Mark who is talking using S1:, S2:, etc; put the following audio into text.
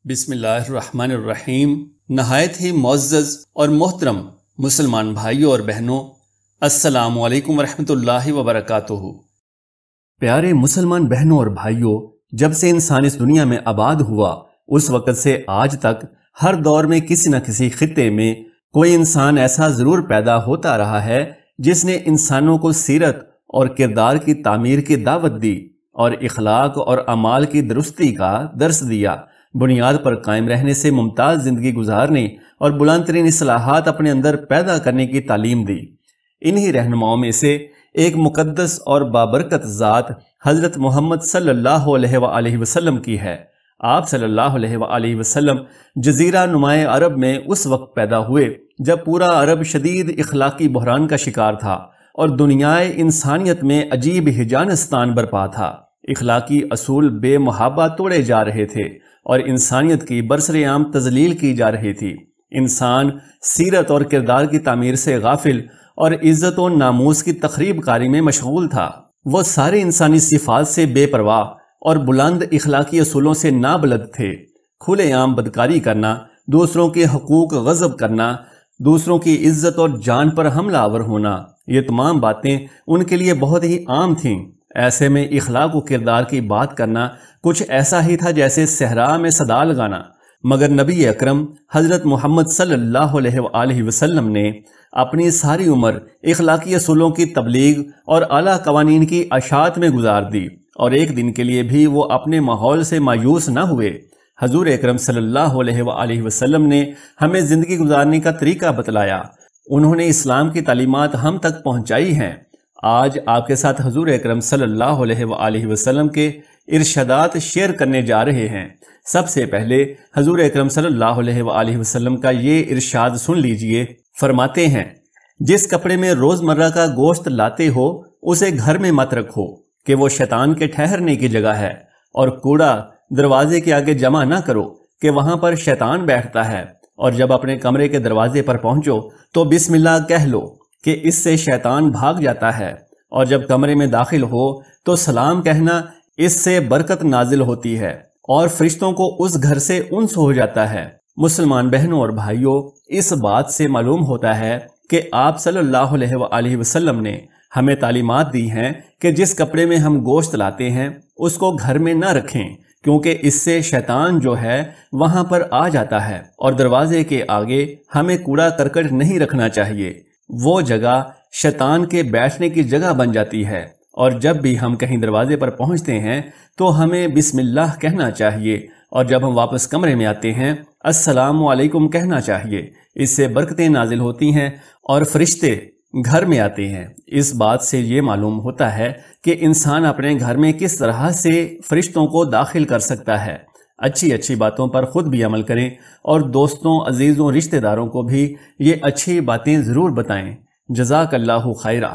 S1: بسم اللہ الرحمن الرحیم۔ نہایت ہی معزز اور محترم مسلمان بھائیوں اور بہنوں، السلام علیکم ورحمۃ اللہ وبرکاتہ۔ پیارے مسلمان بہنوں اور بھائیوں، جب سے انسان اس دنیا میں آباد ہوا اس وقت سے آج تک ہر دور میں کسی نہ کسی خطے میں کوئی انسان ایسا ضرور پیدا ہوتا رہا ہے جس نے انسانوں کو سیرت اور کردار کی تعمیر کی دعوت دی اور اخلاق اور اعمال کی درستی کا درس دیا، بنیاد پر قائم رہنے سے ممتاز زندگی گزارنے اور بلند ترین اصلاحات اپنے اندر پیدا کرنے کی تعلیم دی۔ انہی رہنماؤں میں سے ایک مقدس اور بابرکت ذات حضرت محمد صلی اللہ علیہ وآلہ وسلم کی ہے۔ آپ صلی اللہ علیہ وآلہ وسلم جزیرہ نمائے عرب میں اس وقت پیدا ہوئے جب پورا عرب شدید اخلاقی بحران کا شکار تھا اور دنیائے انسانیت میں عجیب ہجانستان برپا تھا۔ اخلاقی اصول بے محابہ توڑے جا رہے تھے اور انسانیت کی برسر عام تذلیل کی جا رہی تھی۔ انسان سیرت اور کردار کی تعمیر سے غافل اور عزت و ناموس کی تخریب کاری میں مشغول تھا۔ وہ سارے انسانی صفات سے بے پرواہ اور بلند اخلاقی اصولوں سے نابلد تھے۔ کھلے عام بدکاری کرنا، دوسروں کے حقوق غصب کرنا، دوسروں کی عزت اور جان پر حملہ آور ہونا، یہ تمام باتیں ان کے لیے بہت ہی عام تھیں۔ ایسے میں اخلاق و کردار کی بات کرنا کچھ ایسا ہی تھا جیسے صحرا میں صدا لگانا۔ مگر نبی اکرم حضرت محمد صلی اللہ علیہ وآلہ وسلم نے اپنی ساری عمر اخلاقی اصولوں کی تبلیغ اور اعلیٰ قوانین کی اشاعت میں گزار دی، اور ایک دن کے لیے بھی وہ اپنے ماحول سے مایوس نہ ہوئے۔ حضور اکرم صلی اللہ علیہ وآلہ وسلم نے ہمیں زندگی گزارنے کا طریقہ بتلایا۔ انہوں نے اسلام کی تعلیمات ہم تک پہنچائی ہیں۔ آج آپ کے ساتھ حضور اکرم صلی اللہ علیہ وآلہ وسلم کے ارشادات شیئر کرنے جا رہے ہیں۔ سب سے پہلے حضور اکرم صلی اللہ علیہ وآلہ وسلم کا یہ ارشاد سن لیجئے۔ فرماتے ہیں، جس کپڑے میں روزمرہ کا گوشت لاتے ہو اسے گھر میں مت رکھو کہ وہ شیطان کے ٹھہرنے کی جگہ ہے، اور کوڑا دروازے کے آگے جمع نہ کرو کہ وہاں پر شیطان بیٹھتا ہے، اور جب اپنے کمرے کے دروازے پر پہنچو تو بسم اللہ کہہ لو کہ اس سے شیطان بھاگ جاتا ہے، اور جب کمرے میں داخل ہو تو سلام کہنا، اس سے برکت نازل ہوتی ہے اور فرشتوں کو اس گھر سے انس ہو جاتا ہے۔ مسلمان بہنوں اور بھائیوں، اس بات سے معلوم ہوتا ہے کہ آپ صلی اللہ علیہ وآلہ وسلم نے ہمیں تعلیمات دی ہیں کہ جس کپڑے میں ہم گوشت لاتے ہیں اس کو گھر میں نہ رکھیں، کیونکہ اس سے شیطان جو ہے وہاں پر آ جاتا ہے، اور دروازے کے آگے ہمیں کوڑا کرکٹ نہیں رکھنا چاہیے۔ وہ جگہ شیطان کے بیٹھنے کی جگہ بن جاتی ہے، اور جب بھی ہم کہیں دروازے پر پہنچتے ہیں تو ہمیں بسم اللہ کہنا چاہیے، اور جب ہم واپس کمرے میں آتے ہیں السلام علیکم کہنا چاہیے۔ اس سے برکتیں نازل ہوتی ہیں اور فرشتے گھر میں آتے ہیں۔ اس بات سے یہ معلوم ہوتا ہے کہ انسان اپنے گھر میں کس طرح سے فرشتوں کو داخل کر سکتا ہے۔ اچھی باتوں پر خود بھی عمل کریں اور دوستوں، عزیزوں، رشتہ داروں کو بھی یہ اچھی باتیں ضرور بتائیں۔ جزاک اللہ خیرہ۔